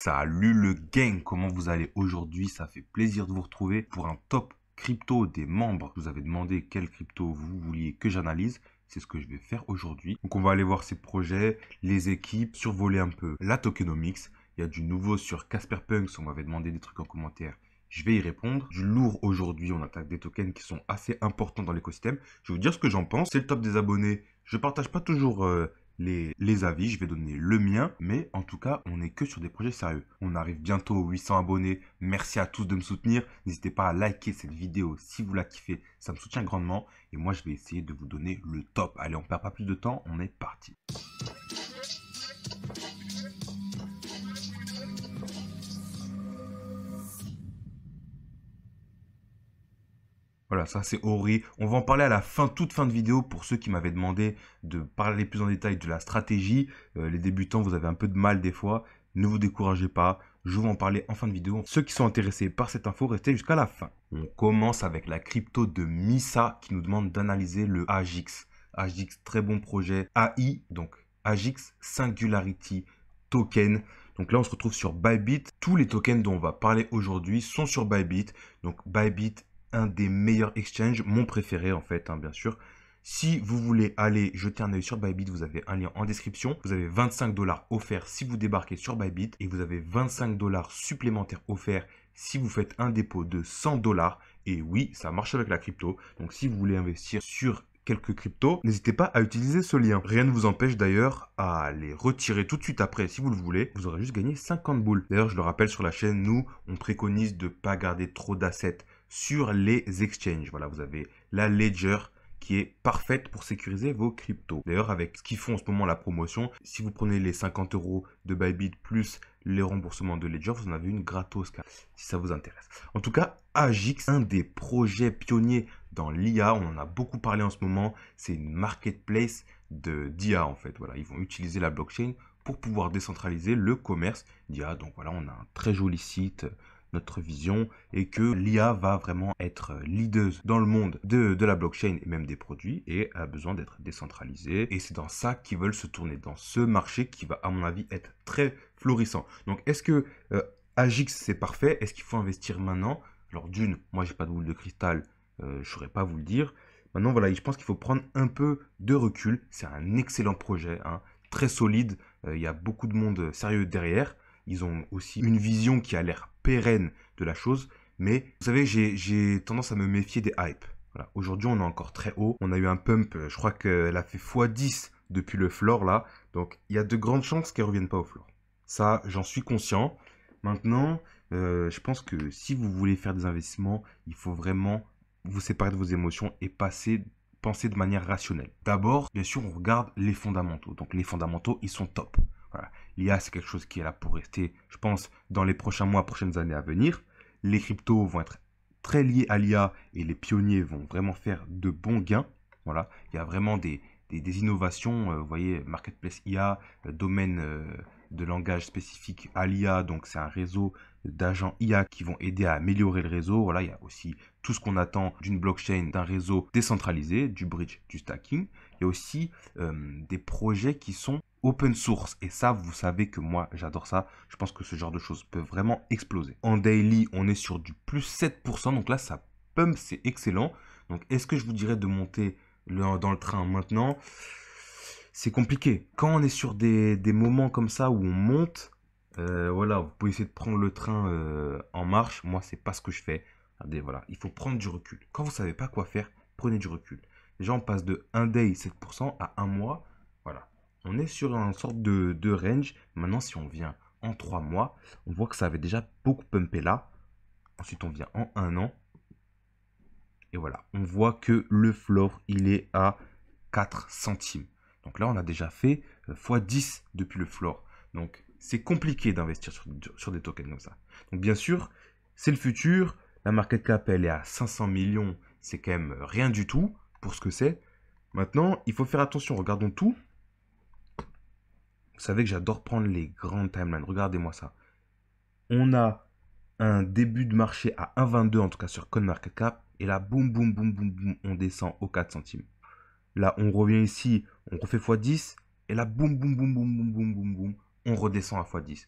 Salut le gang, comment vous allez aujourd'hui? Ça fait plaisir de vous retrouver pour un top crypto des membres. Vous avez demandé quelle crypto vous vouliez que j'analyse. C'est ce que je vais faire aujourd'hui. Donc on va aller voir ces projets, les équipes, survoler un peu la tokenomics. Il y a du nouveau sur Casper Punks, on m'avait demandé des trucs en commentaire. Je vais y répondre. Du lourd aujourd'hui, on attaque des tokens qui sont assez importants dans l'écosystème. Je vais vous dire ce que j'en pense. C'est le top des abonnés. Je partage pas toujours les avis, je vais donner le mien, mais en tout cas, on n'est que sur des projets sérieux. On arrive bientôt aux 800 abonnés. Merci à tous de me soutenir. N'hésitez pas à liker cette vidéo si vous la kiffez, ça me soutient grandement. Et moi, je vais essayer de vous donner le top. Allez, on perd pas plus de temps, on est parti. Voilà, ça c'est Ori. On va en parler à la fin, toute fin de vidéo pour ceux qui m'avaient demandé de parler plus en détail de la stratégie. Les débutants, vous avez un peu de mal des fois. Ne vous découragez pas. Je vais en parler en fin de vidéo. Ceux qui sont intéressés par cette info, restez jusqu'à la fin. On commence avec la crypto de Misa qui nous demande d'analyser le AGIX. AGIX, très bon projet. AI, donc AGIX Singularity Token. Donc là, on se retrouve sur Bybit. Tous les tokens dont on va parler aujourd'hui sont sur Bybit. Donc Bybit, un des meilleurs exchanges, mon préféré en fait, bien sûr. Si vous voulez aller jeter un œil sur Bybit, vous avez un lien en description. Vous avez 25 $ offerts si vous débarquez sur Bybit et vous avez 25 $ supplémentaires offerts si vous faites un dépôt de 100 $. Et oui, ça marche avec la crypto. Donc si vous voulez investir sur quelques cryptos, n'hésitez pas à utiliser ce lien. Rien ne vous empêche d'ailleurs à les retirer tout de suite après si vous le voulez. Vous aurez juste gagné 50 boules. D'ailleurs, je le rappelle sur la chaîne, nous, on préconise de ne pas garder trop d'assets sur les exchanges. Voilà, vous avez la Ledger qui est parfaite pour sécuriser vos cryptos. D'ailleurs, avec ce qu'ils font en ce moment, la promotion, si vous prenez les 50 € de Bybit plus les remboursements de Ledger, vous en avez une gratos, si ça vous intéresse. En tout cas, AGIX, un des projets pionniers dans l'IA, on en a beaucoup parlé en ce moment, c'est une marketplace d'IA en fait. Voilà, ils vont utiliser la blockchain pour pouvoir décentraliser le commerce d'IA. Donc voilà, on a un très joli site. Notre vision est que l'IA va vraiment être leader dans le monde de la blockchain et même des produits et a besoin d'être décentralisée. Et c'est dans ça qu'ils veulent se tourner, dans ce marché qui va, à mon avis, être très florissant. Donc, est-ce que AGIX, c'est parfait? Est-ce qu'il faut investir maintenant? Alors, d'une, moi, j'ai pas de boule de cristal, je ne saurais pas vous le dire. Maintenant, voilà, je pense qu'il faut prendre un peu de recul. C'est un excellent projet, très solide. Il y a beaucoup de monde sérieux derrière. Ils ont aussi une vision qui a l'air pérenne de la chose. Mais vous savez, j'ai tendance à me méfier des hypes. Voilà. Aujourd'hui, on est encore très haut. On a eu un pump, je crois qu'elle a fait x10 depuis le floor là. Donc, il y a de grandes chances qu'elle ne revienne pas au floor. Ça, j'en suis conscient. Maintenant, je pense que si vous voulez faire des investissements, il faut vraiment vous séparer de vos émotions et penser de manière rationnelle. D'abord, bien sûr, on regarde les fondamentaux. Donc, les fondamentaux, ils sont top. Voilà. L'IA, c'est quelque chose qui est là pour rester, je pense, dans les prochains mois, prochaines années à venir. Les cryptos vont être très liés à l'IA et les pionniers vont vraiment faire de bons gains. Voilà. Il y a vraiment des innovations, vous voyez, Marketplace IA, domaine de langage spécifique à l'IA, donc c'est un réseau d'agents IA qui vont aider à améliorer le réseau. Voilà, il y a aussi tout ce qu'on attend d'une blockchain, d'un réseau décentralisé, du bridge, du stacking. Il y a aussi des projets qui sont open source. Et ça, vous savez que moi, j'adore ça. Je pense que ce genre de choses peut vraiment exploser. En daily, on est sur du plus 7%. Donc là, ça pump, c'est excellent. Donc, est-ce que je vous dirais de monter dans le train maintenant? C'est compliqué. Quand on est sur des moments comme ça où on monte, voilà, vous pouvez essayer de prendre le train en marche. Moi, c'est pas ce que je fais. Regardez, voilà, il faut prendre du recul. Quand vous savez pas quoi faire, prenez du recul. Déjà, on passe de 1 day 7% à 1 mois. Voilà. On est sur une sorte de range. Maintenant, si on vient en 3 mois, on voit que ça avait déjà beaucoup pumpé là. Ensuite, on vient en 1 an. Et voilà, on voit que le floor, il est à 4 centimes. Donc là, on a déjà fait x10 depuis le floor. Donc, c'est compliqué d'investir sur des tokens comme ça. Donc, bien sûr, c'est le futur. La market cap, elle est à 500 millions. C'est quand même rien du tout pour ce que c'est. Maintenant, il faut faire attention. Regardons tout. Vous savez que j'adore prendre les grandes timelines. Regardez-moi ça. On a un début de marché à 1,22 en tout cas sur CoinMarketCap. Et là, boum, boum, boum, boum, boum, on descend aux 4 centimes. Là, on revient ici, on refait x10. Et là, boum, boum, boum, boum, boum, boum, boum, boum, on redescend à x10.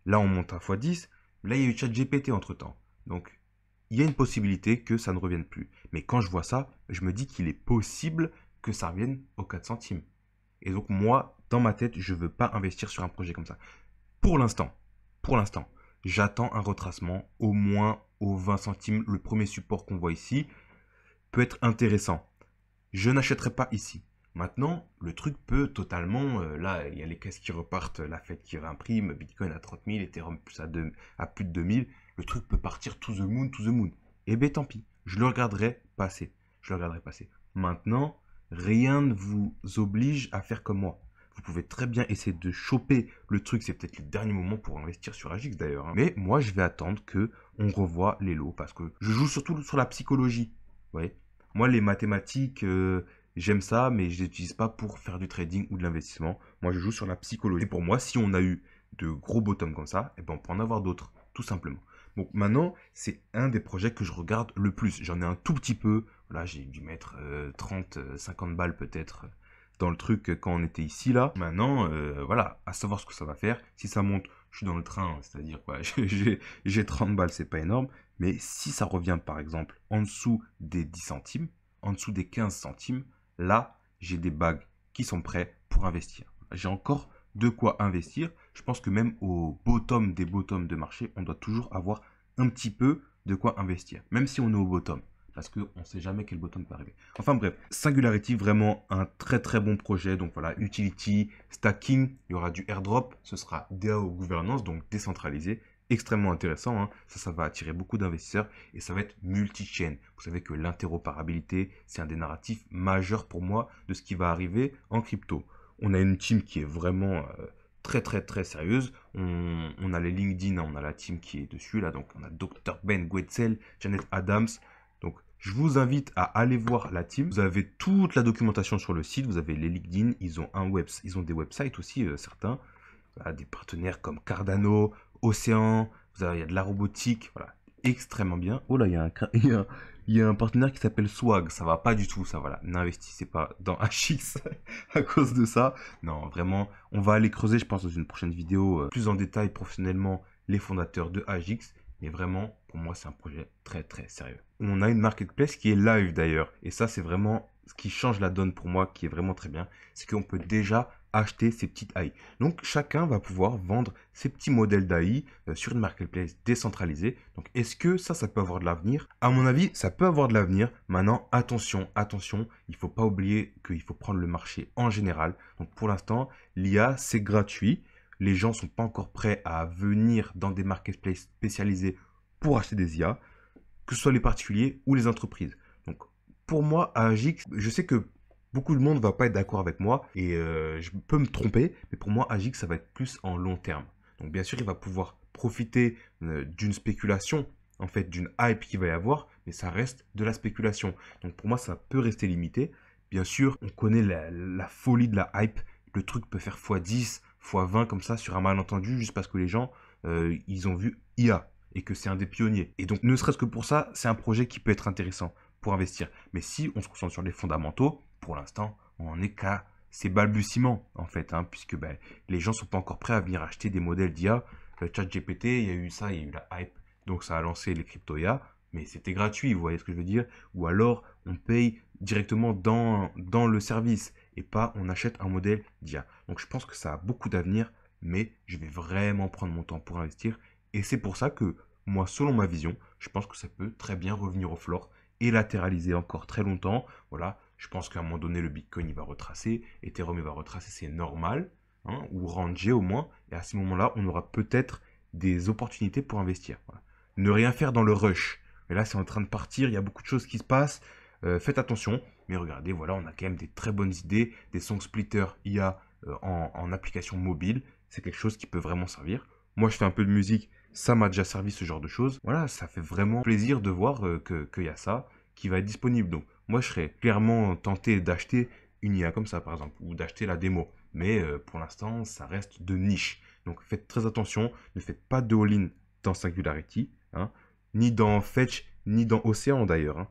Là, on monte à x10. Là, il y a eu ChatGPT entre-temps. Donc, il y a une possibilité que ça ne revienne plus. Mais quand je vois ça, je me dis qu'il est possible que ça revienne aux 4 centimes. Et donc, moi, dans ma tête, je ne veux pas investir sur un projet comme ça. Pour l'instant, j'attends un retracement au moins aux 20 centimes. Le premier support qu'on voit ici peut être intéressant. Je n'achèterai pas ici. Maintenant, le truc peut totalement... là, il y a les caisses qui repartent, la Fed qui réimprime, Bitcoin à 30 000, Ethereum à plus de 2000. Le truc peut partir to the moon, to the moon. Eh bien, tant pis. Je le regarderai passer. Maintenant, rien ne vous oblige à faire comme moi. Vous pouvez très bien essayer de choper le truc. C'est peut-être le dernier moment pour investir sur Agix d'ailleurs, hein. Mais moi, je vais attendre que on revoie les lots parce que je joue surtout sur la psychologie. Vous voyez, moi, les mathématiques, j'aime ça, mais je ne les utilise pas pour faire du trading ou de l'investissement. Moi, je joue sur la psychologie. Et pour moi, si on a eu de gros bottoms comme ça, eh ben, on peut en avoir d'autres, tout simplement. Donc maintenant, c'est un des projets que je regarde le plus. J'en ai un tout petit peu. Là, j'ai dû mettre 30, 50 balles peut-être dans le truc quand on était ici, là. Maintenant, voilà, à savoir ce que ça va faire. Si ça monte, je suis dans le train, c'est-à-dire quoi, j'ai 30 balles, c'est pas énorme. Mais si ça revient, par exemple, en dessous des 10 centimes, en dessous des 15 centimes, là, j'ai des bagues qui sont prêts pour investir. J'ai encore de quoi investir. Je pense que même au bottom des bottoms de marché, on doit toujours avoir un petit peu de quoi investir, même si on est au bottom, parce qu'on ne sait jamais quel bottom peut arriver. Enfin bref, Singularity, vraiment un très très bon projet. Donc voilà, utility, stacking, il y aura du airdrop, ce sera DAO gouvernance, donc décentralisé. Extrêmement intéressant, hein. Ça va attirer beaucoup d'investisseurs et ça va être multi-chain. Vous savez que l'interopérabilité, c'est un des narratifs majeurs pour moi de ce qui va arriver en crypto. On a une team qui est vraiment très très très sérieuse. On a les LinkedIn, on a la team qui est dessus là, donc on a Dr Ben Guetzel, Janet Adams. Donc je vous invite à aller voir la team. Vous avez toute la documentation sur le site, vous avez les LinkedIn, ils ont des websites aussi, certains. Voilà, des partenaires comme Cardano, Océan, il y a de la robotique, voilà, extrêmement bien. Oh là, il y a un partenaire qui s'appelle Swag, ça va pas du tout, ça, voilà. N'investissez pas dans HX à cause de ça. Non, vraiment, on va aller creuser, je pense, dans une prochaine vidéo, plus en détail, professionnellement, les fondateurs de HX. Mais vraiment, pour moi, c'est un projet très, très sérieux. On a une marketplace qui est live d'ailleurs. Et ça, c'est vraiment ce qui change la donne pour moi, qui est vraiment très bien. C'est qu'on peut déjà acheter ces petites AI. Donc, chacun va pouvoir vendre ses petits modèles d'AI sur une marketplace décentralisée. Donc, est-ce que ça peut avoir de l'avenir? À mon avis, ça peut avoir de l'avenir. Maintenant, attention, attention, il ne faut pas oublier qu'il faut prendre le marché en général. Donc, pour l'instant, l'IA, c'est gratuit. Les gens ne sont pas encore prêts à venir dans des marketplaces spécialisés pour acheter des IA, que ce soit les particuliers ou les entreprises. Donc, pour moi, à Agix, je sais que beaucoup de monde ne va pas être d'accord avec moi et je peux me tromper, mais pour moi, Agix, ça va être plus en long terme. Donc, bien sûr, il va pouvoir profiter d'une spéculation, en fait, d'une hype qu'il va y avoir, mais ça reste de la spéculation. Donc, pour moi, ça peut rester limité. Bien sûr, on connaît la folie de la hype. Le truc peut faire x10, x20 comme ça sur un malentendu, juste parce que les gens, ils ont vu IA et que c'est un des pionniers. Et donc, ne serait-ce que pour ça, c'est un projet qui peut être intéressant pour investir. Mais si on se concentre sur les fondamentaux, pour l'instant, on n'en est qu'à ces balbutiements, en fait, hein, puisque ben, les gens ne sont pas encore prêts à venir acheter des modèles d'IA. ChatGPT, il y a eu ça, il y a eu la hype, donc ça a lancé les crypto-IA, mais c'était gratuit, vous voyez ce que je veux dire? Ou alors, on paye directement dans le service, et pas on achète un modèle d'IA. Donc je pense que ça a beaucoup d'avenir, mais je vais vraiment prendre mon temps pour investir, et c'est pour ça que, moi, selon ma vision, je pense que ça peut très bien revenir au floor et latéraliser encore très longtemps. Voilà, je pense qu'à un moment donné, le Bitcoin, il va retracer, Ethereum, il va retracer, c'est normal, hein, ou ranger au moins, et à ce moment-là, on aura peut-être des opportunités pour investir. Voilà. Ne rien faire dans le rush. Et là, c'est en train de partir, il y a beaucoup de choses qui se passent, faites attention, mais regardez, voilà, on a quand même des très bonnes idées, des song splitters IA en application mobile, c'est quelque chose qui peut vraiment servir. Moi, je fais un peu de musique, ça m'a déjà servi ce genre de choses. Voilà, ça fait vraiment plaisir de voir qu'il y a ça qui va être disponible. Donc, moi, je serais clairement tenté d'acheter une IA comme ça, par exemple, ou d'acheter la démo. Mais pour l'instant, ça reste de niche. Donc, faites très attention, ne faites pas de all-in dans Singularity, hein, ni dans Fetch, ni dans Océan d'ailleurs, hein.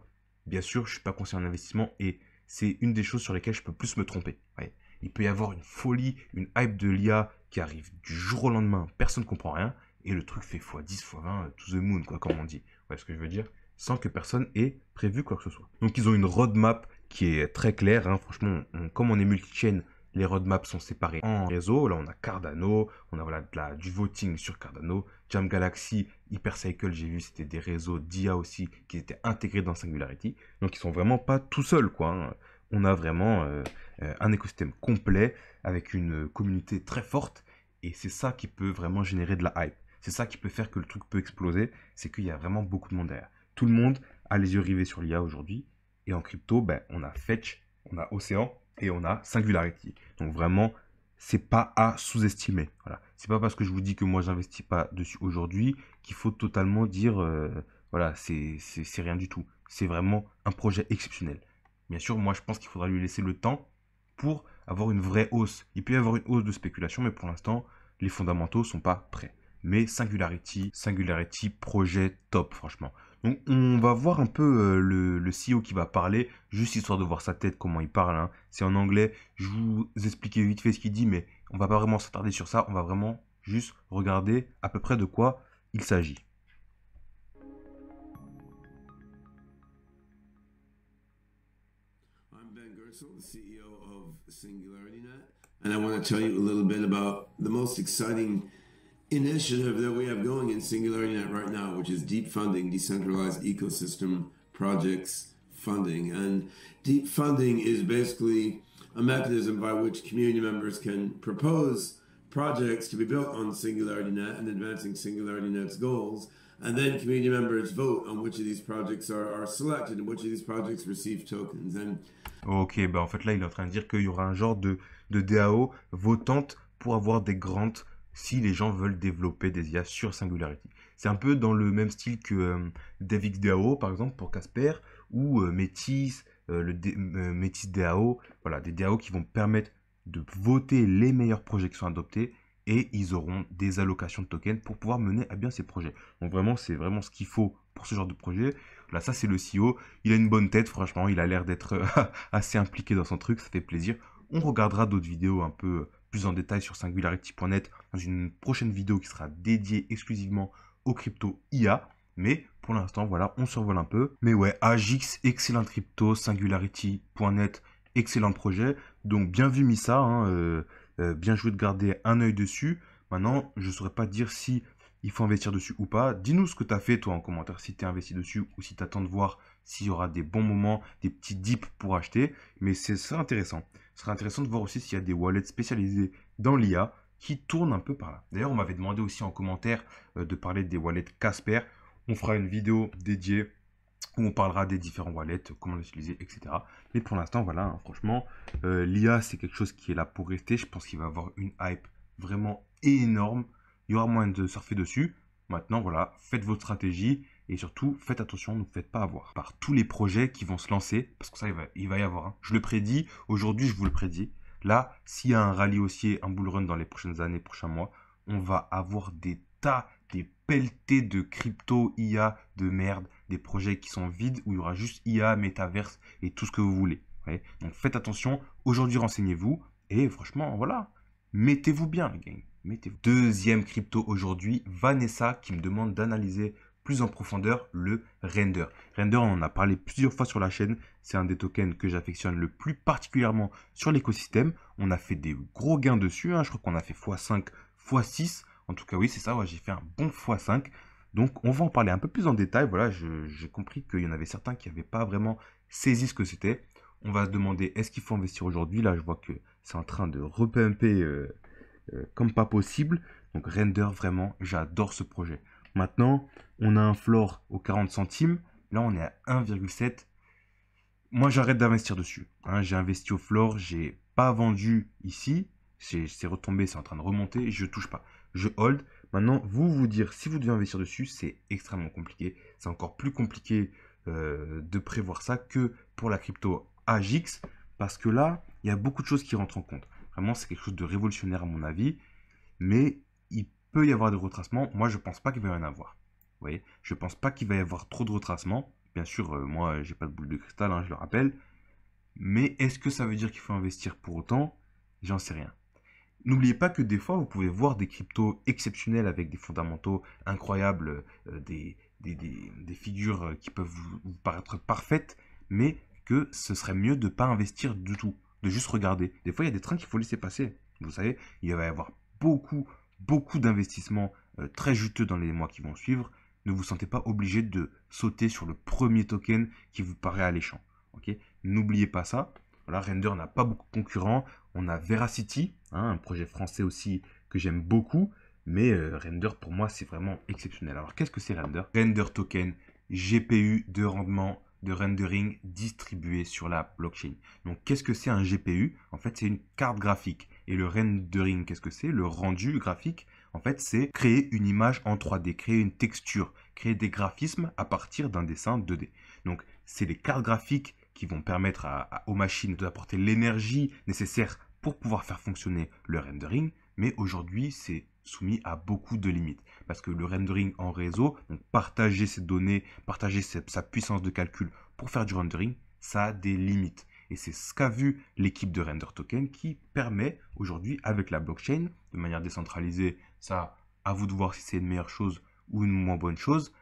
Bien sûr, je ne suis pas conseiller en investissement et c'est une des choses sur lesquelles je peux plus me tromper. Ouais. Il peut y avoir une folie, une hype de l'IA qui arrive du jour au lendemain, personne ne comprend rien, et le truc fait x10, x20, to the moon, quoi, comme on dit. Vous voyez ce que je veux dire? Sans que personne ait prévu quoi que ce soit. Donc ils ont une roadmap qui est très claire, hein. Franchement, comme on est multi-chain, les roadmaps sont séparés en réseaux. Là, on a Cardano, on a voilà, du voting sur Cardano. Jam Galaxy, Hypercycle, j'ai vu, c'était des réseaux d'IA aussi qui étaient intégrés dans Singularity. Donc, ils sont vraiment pas tout seuls, quoi, hein. On a vraiment un écosystème complet avec une communauté très forte. Et c'est ça qui peut vraiment générer de la hype. C'est ça qui peut faire que le truc peut exploser. C'est qu'il y a vraiment beaucoup de monde derrière. Tout le monde a les yeux rivés sur l'IA aujourd'hui. Et en crypto, ben, on a Fetch, on a Océan et on a Singularity. Donc vraiment, c'est pas à sous-estimer. Voilà. C'est pas parce que je vous dis que moi j'investis pas dessus aujourd'hui qu'il faut totalement dire voilà, c'est rien du tout. C'est vraiment un projet exceptionnel. Bien sûr, moi je pense qu'il faudra lui laisser le temps pour avoir une vraie hausse. Il peut y avoir une hausse de spéculation, mais pour l'instant, les fondamentaux sont pas prêts. Mais Singularity, projet top, franchement. Donc on va voir un peu le CEO qui va parler, juste histoire de voir sa tête, comment il parle, hein. C'est en anglais, je vous expliquais vite fait ce qu'il dit, mais on va pas vraiment s'attarder sur ça, on va vraiment juste regarder à peu près de quoi il s'agit. I'm Ben Gersel, the CEO of SingularityNet, and I want to tell you a little bit about the most exciting initiative that we have going in SingularityNet right now, which is deep funding, decentralized ecosystem projects funding. And deep funding is basically a mechanism by which community members can propose projects to be built on SingularityNet and advancing SingularityNet's goals. And then community members vote on which of these projects are selected and which of these projects receive tokens. And Ok, bah en fait là il est en train de dire qu'il y aura un genre de DAO votante pour avoir des grants si les gens veulent développer des IA sur Singularity. C'est un peu dans le même style que DevX DAO par exemple pour Casper ou Métis, Métis DAO, voilà, des DAO qui vont permettre de voter les meilleurs projets qui sont adoptés et ils auront des allocations de tokens pour pouvoir mener à bien ces projets. Donc vraiment, c'est vraiment ce qu'il faut pour ce genre de projet. Là, ça, c'est le CEO. Il a une bonne tête, franchement. Il a l'air d'être assez impliqué dans son truc. Ça fait plaisir. On regardera d'autres vidéos un peu plus en détail sur singularity.net dans une prochaine vidéo qui sera dédiée exclusivement aux crypto IA. Mais pour l'instant, voilà, on survole un peu. Mais ouais, Agix, excellent crypto, singularity.net, excellent projet. Donc, bien vu, Missa, hein, bien joué de garder un œil dessus. Maintenant, je ne saurais pas dire si il faut investir dessus ou pas. Dis-nous ce que tu as fait, toi, en commentaire, si tu es investi dessus ou si tu attends de voir s'il y aura des bons moments, des petits dips pour acheter. Mais c'est intéressant. Ce serait intéressant de voir aussi s'il y a des wallets spécialisés dans l'IA qui tournent un peu par là. D'ailleurs, on m'avait demandé aussi en commentaire de parler des wallets Casper. On fera une vidéo dédiée où on parlera des différents wallets, comment l'utiliser, etc. Mais pour l'instant, voilà, hein, franchement, l'IA, c'est quelque chose qui est là pour rester. Je pense qu'il va avoir une hype vraiment énorme. Il y aura moyen de surfer dessus. Maintenant, voilà, faites votre stratégie et surtout, faites attention, ne vous faites pas avoir par tous les projets qui vont se lancer, parce que ça, il va y avoir. Hein. Je le prédis, aujourd'hui, je vous le prédis. Là, s'il y a un rallye haussier, un bull run dans les prochaines années, prochains mois, on va avoir des tas, des pelletés de crypto, IA, de merde, des projets qui sont vides où il y aura juste IA, métaverse et tout ce que vous voulez. Ouais. Donc faites attention, aujourd'hui renseignez-vous et franchement, voilà, mettez-vous bien les gars. Deuxième crypto aujourd'hui, Vanessa qui me demande d'analyser plus en profondeur le Render. Render, on en a parlé plusieurs fois sur la chaîne. C'est un des tokens que j'affectionne le plus particulièrement sur l'écosystème. On a fait des gros gains dessus. Hein. Je crois qu'on a fait x5, x6. En tout cas, oui, c'est ça. Ouais, j'ai fait un bon x5. Donc, on va en parler un peu plus en détail. Voilà, j'ai compris qu'il y en avait certains qui n'avaient pas vraiment saisi ce que c'était. On va se demander, est-ce qu'il faut investir aujourd'hui? Là, je vois que c'est en train de repumper comme pas possible. Donc Render, vraiment, j'adore ce projet. Maintenant, on a un floor aux 40 centimes. Là, on est à 1,7. Moi, j'arrête d'investir dessus. Hein, j'ai investi au floor, j'ai pas vendu ici. C'est retombé, c'est en train de remonter. Je touche pas. Je hold. Maintenant, vous dire si vous devez investir dessus, c'est extrêmement compliqué. C'est encore plus compliqué de prévoir ça que pour la crypto AGIX. Parce que là, il y a beaucoup de choses qui rentrent en compte. Vraiment, c'est quelque chose de révolutionnaire à mon avis. Mais il peut y avoir des retracements. Moi, je pense pas qu'il va y en avoir. Vous voyez, je pense pas qu'il va y avoir trop de retracements. Bien sûr, moi, j'ai pas de boule de cristal, hein, je le rappelle. Mais est-ce que ça veut dire qu'il faut investir pour autant? J'en sais rien. N'oubliez pas que des fois, vous pouvez voir des cryptos exceptionnels avec des fondamentaux incroyables, des figures qui peuvent vous paraître parfaites, mais que ce serait mieux de ne pas investir du tout, de juste regarder. Des fois, il y a des trains qu'il faut laisser passer. Vous savez, il va y avoir beaucoup d'investissements très juteux dans les mois qui vont suivre. Ne vous sentez pas obligé de sauter sur le premier token qui vous paraît alléchant. Ok. N'oubliez pas ça. Voilà, Render n'a pas beaucoup de concurrents. On a Veracity, hein, un projet français aussi que j'aime beaucoup. Mais Render, pour moi, c'est vraiment exceptionnel. Alors, qu'est-ce que c'est Render? Render token, GPU de rendement, de rendering distribué sur la blockchain. Donc, qu'est-ce que c'est un GPU? En fait, c'est une carte graphique. Et le rendering, qu'est-ce que c'est? Le rendu graphique, en fait, c'est créer une image en 3D, créer une texture, créer des graphismes à partir d'un dessin 2D. Donc, c'est les cartes graphiques qui vont permettre aux machines d'apporter l'énergie nécessaire pour pouvoir faire fonctionner le rendering. Mais aujourd'hui, c'est soumis à beaucoup de limites. Parce que le rendering en réseau, donc partager ses données, partager sa puissance de calcul pour faire du rendering, ça a des limites. Et c'est ce qu'a vu l'équipe de Render Token qui permet aujourd'hui, avec la blockchain, de manière décentralisée, ça, à vous de voir si c'est une meilleure chose ou une moins bonne chose,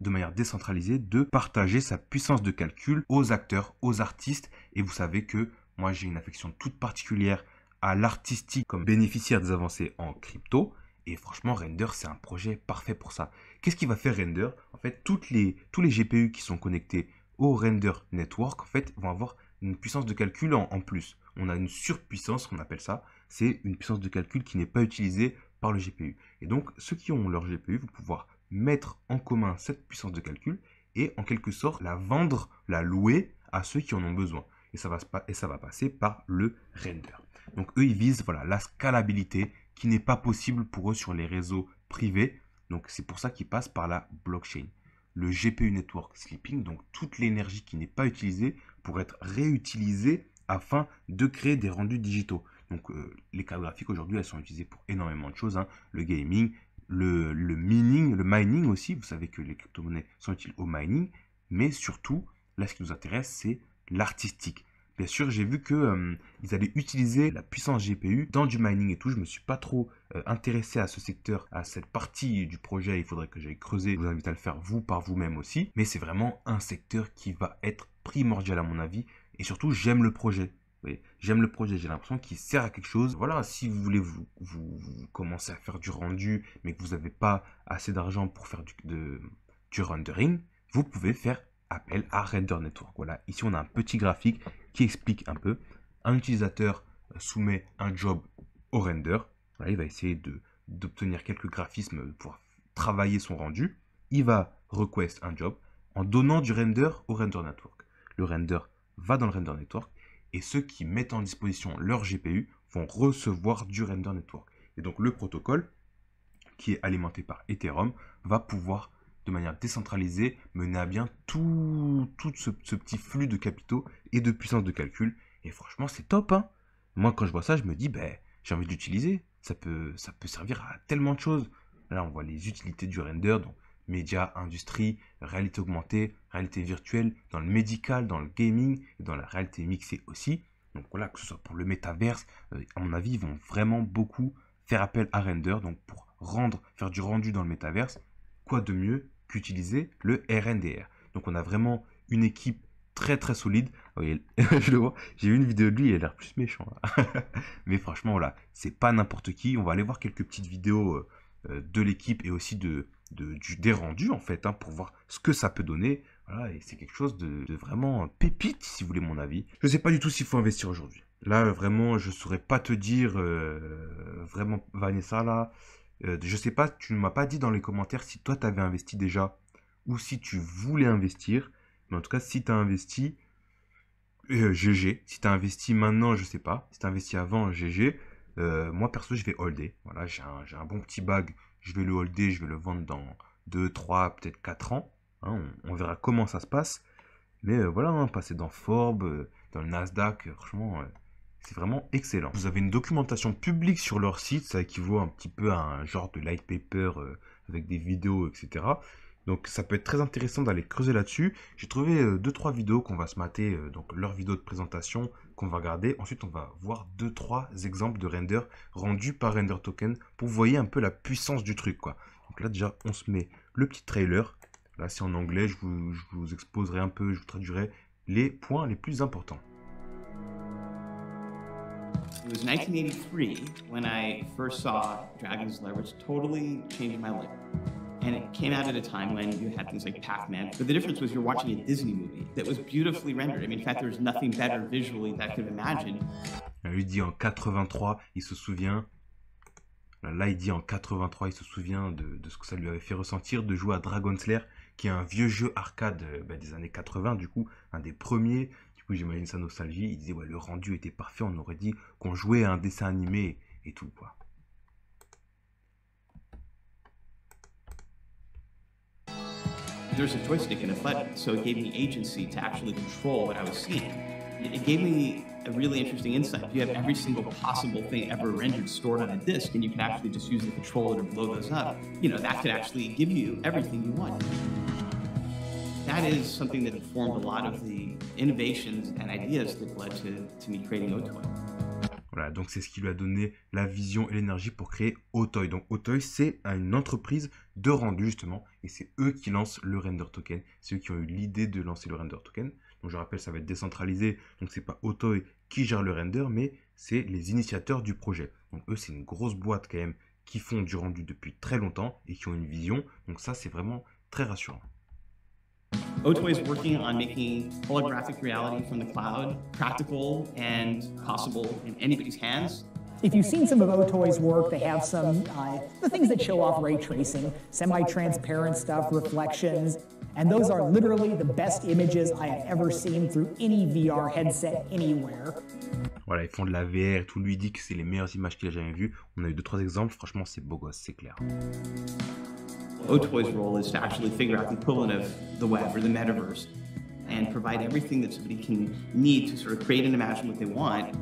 de manière décentralisée, de partager sa puissance de calcul aux acteurs, aux artistes. Et vous savez que moi, j'ai une affection toute particulière à l'artistique comme bénéficiaire des avancées en crypto. Et franchement, Render, c'est un projet parfait pour ça. Qu'est-ce qui va faire Render? En fait, tous les GPU qui sont connectés au Render Network, en fait, vont avoir une puissance de calcul en plus. On a une surpuissance, on appelle ça. C'est une puissance de calcul qui n'est pas utilisée par le GPU. Et donc, ceux qui ont leur GPU vont pouvoir mettre en commun cette puissance de calcul et en quelque sorte la vendre, la louer à ceux qui en ont besoin. Et ça va passer par le render. Donc eux, ils visent voilà, la scalabilité qui n'est pas possible pour eux sur les réseaux privés. Donc c'est pour ça qu'ils passent par la blockchain. Le GPU Network Sleeping, donc toute l'énergie qui n'est pas utilisée pour être réutilisée afin de créer des rendus digitaux. Donc les cartes graphiques aujourd'hui, elles sont utilisées pour énormément de choses. Hein. Le gaming, le mining aussi. Vous savez que les crypto-monnaies sont utiles au mining. Mais surtout, là, ce qui nous intéresse, c'est l'artistique. Bien sûr, j'ai vu que ils allaient utiliser la puissance GPU dans du mining et tout. Je me suis pas trop intéressé à ce secteur, à cette partie du projet. Il faudrait que j'aille creuser. Je vous invite à le faire vous par vous-même aussi. Mais c'est vraiment un secteur qui va être primordial à mon avis. Et surtout, j'aime le projet. Oui, j'aime le projet, j'ai l'impression qu'il sert à quelque chose. Voilà, si vous voulez vous commencer à faire du rendu, mais que vous n'avez pas assez d'argent pour faire du rendering, vous pouvez faire appel à Render Network. Voilà, ici on a un petit graphique qui explique un peu. Un utilisateur soumet un job au render. Voilà, il va essayer d'obtenir quelques graphismes pour travailler son rendu. Il va request un job en donnant du render au Render Network. Le render va dans le Render Network. Et ceux qui mettent en disposition leur GPU vont recevoir du Render Network. Et donc le protocole, qui est alimenté par Ethereum, va pouvoir de manière décentralisée mener à bien tout ce petit flux de capitaux et de puissance de calcul. Et franchement, c'est top. Hein. Moi, quand je vois ça, je me dis, ben, j'ai envie de l'utiliser. Ça peut servir à tellement de choses. Là, on voit les utilités du render, donc médias, industrie, réalité augmentée, réalité virtuelle, dans le médical, dans le gaming, et dans la réalité mixée aussi. Donc voilà, que ce soit pour le métaverse, à mon avis, ils vont vraiment beaucoup faire appel à Render. Donc pour faire du rendu dans le métaverse, quoi de mieux qu'utiliser le RNDR. Donc on a vraiment une équipe très très solide. Oui, je le vois, j'ai vu une vidéo de lui, il a l'air plus méchant. Mais franchement, voilà, c'est pas n'importe qui. On va aller voir quelques petites vidéos de l'équipe et aussi des rendus en fait, hein, pour voir ce que ça peut donner. Voilà, et c'est quelque chose de vraiment pépite, si vous voulez mon avis. Je sais pas du tout s'il faut investir aujourd'hui. Là, vraiment, je saurais pas te dire, vraiment, Vanessa, là, je sais pas, tu ne m'as pas dit dans les commentaires si toi, tu avais investi déjà ou si tu voulais investir. Mais en tout cas, si tu as investi, GG. Si tu as investi maintenant, je sais pas. Si tu as investi avant, GG. Moi, perso, je vais holder. Voilà, j'ai un bon petit bag. Je vais le holder, je vais le vendre dans 2, 3, peut-être 4 ans. Hein, on verra comment ça se passe. Mais voilà, hein, passer dans Forbes, dans le Nasdaq, franchement, c'est vraiment excellent. Vous avez une documentation publique sur leur site, ça équivaut un petit peu à un genre de light paper avec des vidéos, etc. Donc ça peut être très intéressant d'aller creuser là-dessus. J'ai trouvé 2-3 vidéos qu'on va se mater, donc leurs vidéos de présentation qu'on va regarder. Ensuite, on va voir 2-3 exemples de render rendus par Render Token pour vous voyez un peu la puissance du truc, quoi. Donc là, déjà, on se met le petit trailer. Là, c'est en anglais. Je vous exposerai un peu, je vous traduirai les points les plus importants. It was 1983 when I first saw Dragon's Lair, which totally changed my life. And it came out at a time when you had things like Pac-Man. But the difference was you're watching a Disney movie that was beautifully rendered. I mean, in fact, there was nothing better visually that I could have imagined. Lui dit en 83, il se souvient. Là, il dit en 83, il se souvient de ce que ça lui avait fait ressentir de jouer à Dragon's Lair, qui est un vieux jeu arcade des années 80, du coup, un des premiers. Du coup, j'imagine sa nostalgie. Il disait, ouais, le rendu était parfait, on aurait dit qu'on jouait à un dessin animé et tout, quoi. There's a joystick and a button, so it gave me agency to actually control what I was seeing. It gave me a really interesting insight. You have every single possible thing ever rendered stored on a disk, and you can actually just use the controller to blow those up. You know, that could actually give you everything you want. That is something that informed a lot of the innovations and ideas that led to me creating Otoy. Voilà, donc c'est ce qui lui a donné la vision et l'énergie pour créer Otoy. Donc Otoy, c'est une entreprise de rendu justement, et c'est eux qui lancent le Render Token. C'est eux qui ont eu l'idée de lancer le Render Token. Donc je rappelle, ça va être décentralisé, donc c'est pas Otoy qui gère le render, mais c'est les initiateurs du projet. Donc eux, c'est une grosse boîte quand même qui font du rendu depuis très longtemps et qui ont une vision. Donc ça, c'est vraiment très rassurant. Otoy is working on making holographic reality from the cloud practical and possible in anybody's hands. If you've seen some of Otoy's work, they have some the things that show off ray tracing, semi-transparent stuff, reflections, and those are literally the best images I have ever seen through any VR headset anywhere. Voilà, ils font de la VR et tout. Lui dit que c'est les meilleures images qu'il a jamais vues. On a eu 2-3 exemples. Franchement, c'est beau gosse, c'est clair. Otoy's role is to actually figure out the equivalent of the web or the metaverse and provide everything that somebody can need to sort of create and imagine what they want.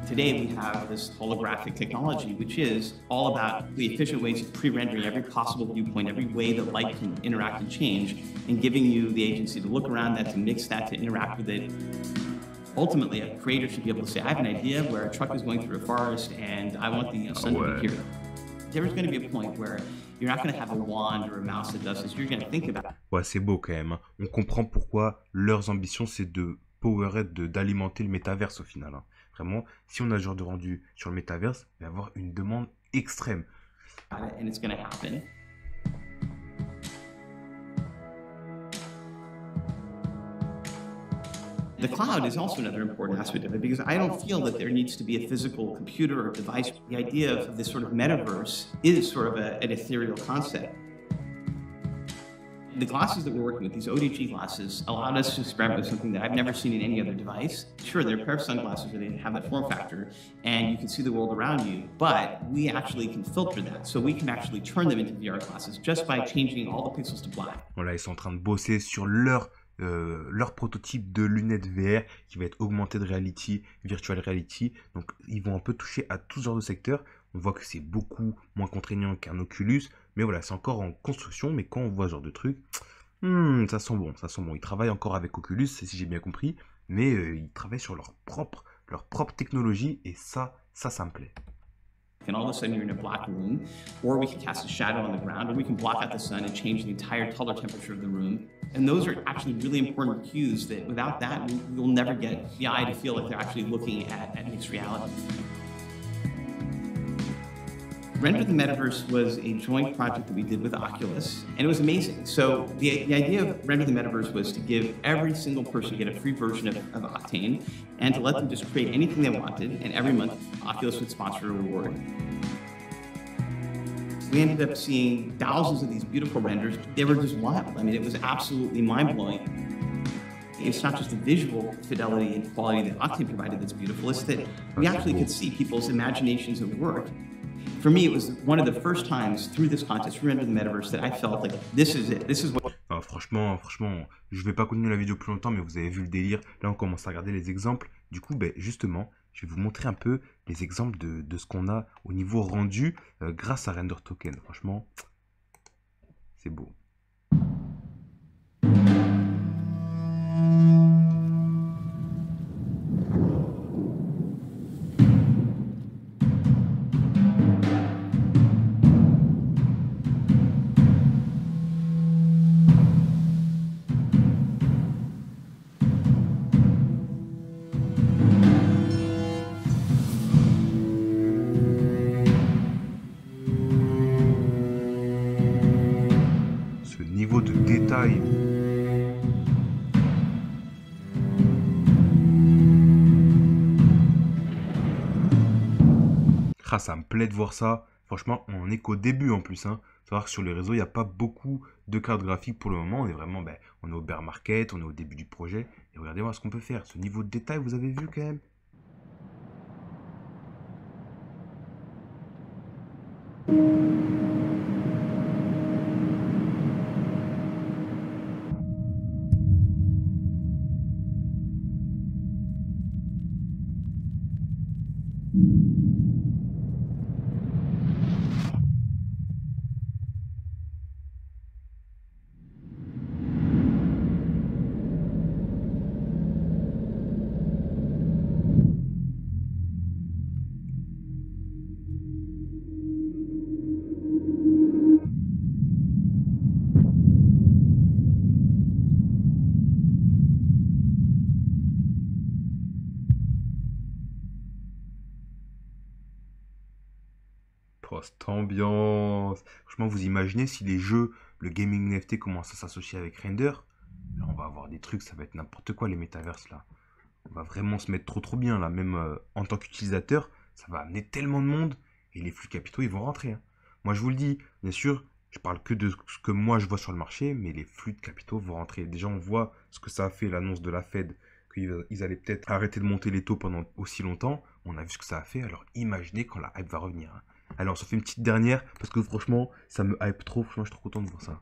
Today we have this holographic technology, which is all about the efficient ways of pre-rendering every possible viewpoint, every way that light can interact and change, and giving you the agency to look around that, to mix that, to interact with it. Ultimately, a creator should be able to say, I have an idea where a truck is going through a forest and I want the sun to be here. There's going to be a point where you're not going to have a wand or a mouse that does this. You're going to think about it. Ouais, c'est beau quand même. Hein. On comprend pourquoi leurs ambitions, c'est de power d'alimenter le métaverse au final. Hein. Vraiment, si on a ce genre de rendu sur le métaverse, il va y avoir une demande extrême. And it's going to happen. The cloud is also another important aspect of it because I don't feel that there needs to be a physical computer or device. The idea of this sort of metaverse is sort of an ethereal concept. The glasses that we're working with, these ODG glasses, allowed us to experiment with something that I've never seen in any other device. Sure, they're a pair of sunglasses where they have that form factor and you can see the world around you, but we actually can filter that. So we can actually turn them into VR glasses just by changing all the pixels to black. Voilà, ils sont en train de bosser sur leur prototype de lunettes VR qui va être augmenté de reality, virtual reality. Donc ils vont un peu toucher à tout genre de secteur. On voit que c'est beaucoup moins contraignant qu'un Oculus, mais voilà, c'est encore en construction. Mais quand on voit ce genre de truc, ça sent bon, ça sent bon. Ils travaillent encore avec Oculus, si j'ai bien compris, mais ils travaillent sur leur propre technologie et ça me plaît. And all of a sudden you're in a black room, or we can cast a shadow on the ground, or we can block out the sun and change the entire color temperature of the room. And those are actually really important cues that without that, we'll never get the eye to feel like they're actually looking at mixed reality. Render the Metaverse was a joint project that we did with Oculus, and it was amazing. So the idea of Render the Metaverse was to give every single person get a free version of Octane and to let them just create anything they wanted, and every month Oculus would sponsor a reward. We ended up seeing thousands of these beautiful renders. They were just wild. I mean, it was absolutely mind-blowing. It's not just the visual fidelity and quality that Octane provided that's beautiful, it's that we actually could see people's imaginations at work. For me, it was one of the first times through this contest, Render the Metaverse, that I felt like this is it. This is what. Alors, franchement, je vais pas continuer la vidéo plus longtemps, mais vous avez vu le délire. Là, on commence à regarder les exemples. Du coup, justement, je vais vous montrer un peu les exemples de ce qu'on a au niveau rendu grâce à Render Token. Franchement, C'est beau. Niveau de détail. Ah, ça me plaît de voir ça. Franchement, on est qu'au début en plus. Hein. Savoir que sur les réseaux, il n'y a pas beaucoup de cartes graphiques pour le moment. On est vraiment, on est au bear market, on est au début du projet. Et regardez-moi ce qu'on peut faire. Ce niveau de détail, vous avez vu quand même. Oh, cette ambiance. Franchement, vous imaginez si les jeux, le gaming NFT commence à s'associer avec Render. Là, on va avoir des trucs, ça va être n'importe quoi les métaverses là. On va vraiment se mettre trop bien là, même en tant qu'utilisateur, ça va amener tellement de monde et les flux capitaux ils vont rentrer. Hein. Moi je vous le dis, bien sûr, je parle que de ce que moi je vois sur le marché, mais les flux de capitaux vont rentrer. Déjà on voit ce que ça a fait l'annonce de la Fed, qu'ils allaient peut-être arrêter de monter les taux pendant aussi longtemps. On a vu ce que ça a fait, alors imaginez quand la hype va revenir. Hein. Alors on se fait une petite dernière, parce que franchement, ça me hype trop, franchement je suis trop content de voir ça.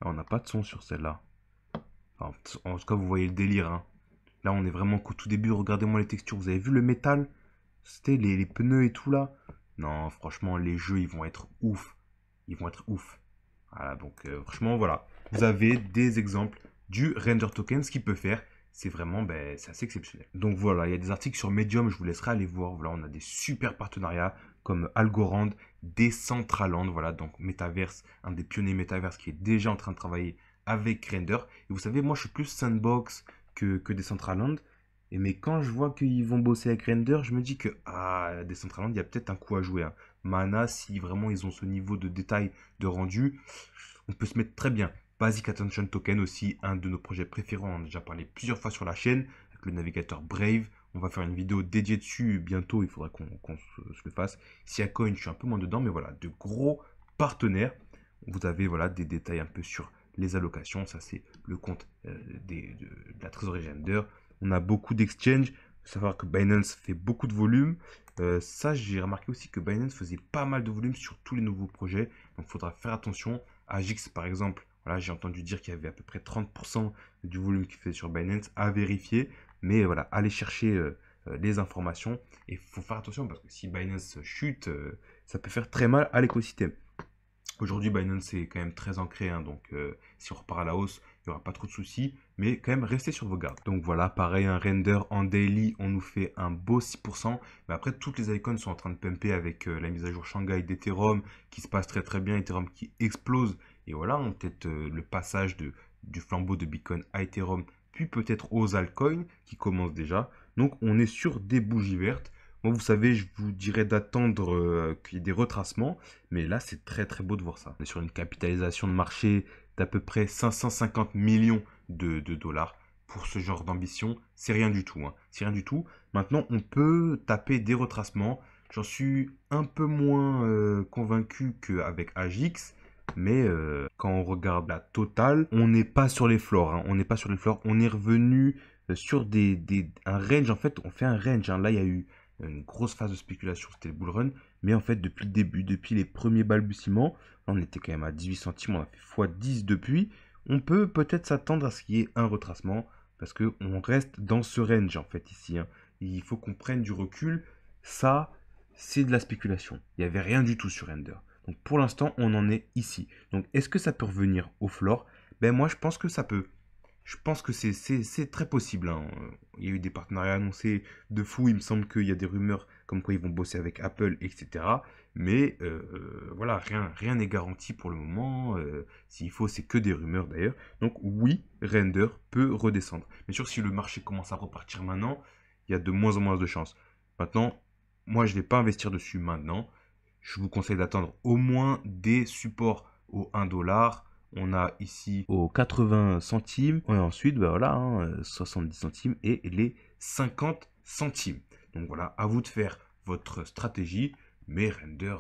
Ah, on n'a pas de son sur celle-là. Enfin, en tout cas, vous voyez le délire. Hein. Là, on est vraiment qu'au tout début. Regardez-moi les textures. Vous avez vu le métal? C'était les pneus et tout là. Non, franchement, les jeux, ils vont être ouf. Ils vont être ouf. Voilà, donc franchement, voilà. Vous avez des exemples du render token. Ce qu'il peut faire, c'est vraiment, c'est assez exceptionnel. Donc voilà, il y a des articles sur Medium. Je vous laisserai aller voir. Voilà, on a des super partenariats comme Algorand, Decentraland. Voilà, donc Metaverse, un des pionniers Metaverse qui est déjà en train de travailler avec Render. Et vous savez, moi, je suis plus Sandbox que Decentraland. Mais quand je vois qu'ils vont bosser avec Render, je me dis que Decentraland, il y a peut-être un coup à jouer. Hein. Mana, si vraiment ils ont ce niveau de détail de rendu, on peut se mettre très bien. Basic Attention Token aussi, un de nos projets préférés. On en a déjà parlé plusieurs fois sur la chaîne avec le navigateur Brave. On va faire une vidéo dédiée dessus bientôt. Il faudra qu'on se le fasse. Siacoin, je suis un peu moins dedans, mais voilà, de gros partenaires. Vous avez voilà des détails un peu sur les allocations. Ça, c'est le compte de la trésorerie Render. On a beaucoup d'exchanges. Il faut savoir que Binance fait beaucoup de volume. Ça, j'ai remarqué aussi que Binance faisait pas mal de volume sur tous les nouveaux projets. Donc, il faudra faire attention. Agix, par exemple, voilà, j'ai entendu dire qu'il y avait à peu près 30% du volume qu'il fait sur Binance à vérifier. Mais voilà, allez chercher les informations. Et il faut faire attention parce que si Binance chute, ça peut faire très mal à l'écosystème. Aujourd'hui, Binance est quand même très ancré, hein, donc si on repart à la hausse, il n'y aura pas trop de soucis, mais quand même restez sur vos gardes. Donc voilà, pareil, un render en daily, on nous fait un beau 6%, mais après toutes les icônes sont en train de pumper avec la mise à jour Shanghai d'Ethereum qui se passe très très bien, Ethereum qui explose, et voilà, on peut-être le passage du flambeau de Bitcoin à Ethereum, puis peut-être aux altcoins qui commencent déjà. Donc on est sur des bougies vertes. Moi, vous savez, je vous dirais d'attendre qu'il y ait des retracements. Mais là, c'est très très beau de voir ça. On est sur une capitalisation de marché d'à peu près 550 millions de dollars. Pour ce genre d'ambition, c'est rien du tout. Hein. C'est rien du tout. Maintenant, on peut taper des retracements. J'en suis un peu moins convaincu qu'avec Agix. Mais quand on regarde la totale, on n'est pas sur les floors. Hein. On n'est pas sur les floors. On est revenu sur un range. En fait, on fait un range. Hein. Là, il y a eu une grosse phase de spéculation, c'était le bull run. Mais en fait, depuis le début, depuis les premiers balbutiements, là, on était quand même à 18 centimes, on a fait x10 depuis. On peut peut-être s'attendre à ce qu'il y ait un retracement. parce qu'on reste dans ce range en fait ici, hein. Il faut qu'on prenne du recul. Ça, c'est de la spéculation. Il n'y avait rien du tout sur Render. Donc pour l'instant, on en est ici. Donc est-ce que ça peut revenir au floor? Ben moi, je pense que ça peut. Je pense que c'est très possible, hein. Il y a eu des partenariats annoncés de fou. Il me semble qu'il y a des rumeurs comme quoi ils vont bosser avec Apple, etc. Mais voilà, rien n'est garanti pour le moment. S'il faut, c'est que des rumeurs d'ailleurs. Donc oui, Render peut redescendre. Bien sûr, si le marché commence à repartir maintenant, il y a de moins en moins de chances. Maintenant, moi, je ne vais pas investir dessus maintenant. Je vous conseille d'attendre au moins des supports au 1$. On a ici aux 80 centimes. Et ensuite, ben voilà, hein, 70 centimes et les 50 centimes. Donc voilà, à vous de faire votre stratégie. Mais Render,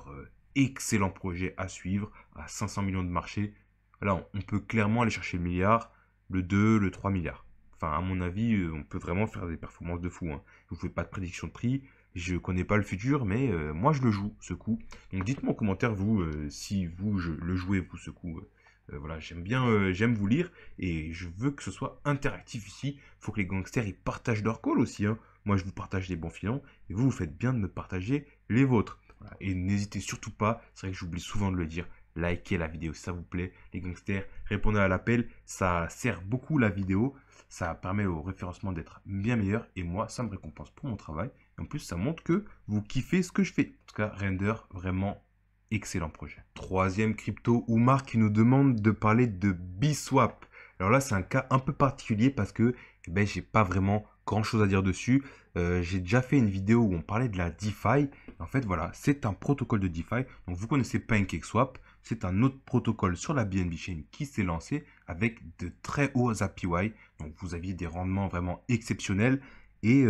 excellent projet à suivre à 500 millions de marché. Là, on peut clairement aller chercher le milliard, le 2, le 3 milliards. Enfin, à mon avis, on peut vraiment faire des performances de fou, hein. Je ne vous fais pas de prédiction de prix. Je ne connais pas le futur, mais moi, je le joue, ce coup. Donc, dites-moi en commentaire, vous, si vous le jouez, vous, ce coup. Voilà, j'aime bien, j'aime vous lire et je veux que ce soit interactif ici. Il faut que les gangsters ils partagent leur call aussi, hein. Moi, je vous partage les bons filons et vous faites bien de me partager les vôtres. Voilà. Et n'hésitez surtout pas, c'est vrai que j'oublie souvent de le dire, likez la vidéo si ça vous plaît. Les gangsters, répondez à l'appel, ça sert beaucoup la vidéo. Ça permet au référencement d'être bien meilleur et moi, ça me récompense pour mon travail. Et en plus, ça montre que vous kiffez ce que je fais. En tout cas, Render, vraiment excellent projet. Troisième crypto, Oumar qui nous demande de parler de Biswap. Alors là, c'est un cas un peu particulier parce que j'ai pas vraiment grand chose à dire dessus. J'ai déjà fait une vidéo où on parlait de la DeFi. En fait, voilà, c'est un protocole de DeFi. Donc, vous connaissez PancakeSwap. C'est un autre protocole sur la BNB Chain qui s'est lancé avec de très hauts APY. Donc, vous aviez des rendements vraiment exceptionnels. Et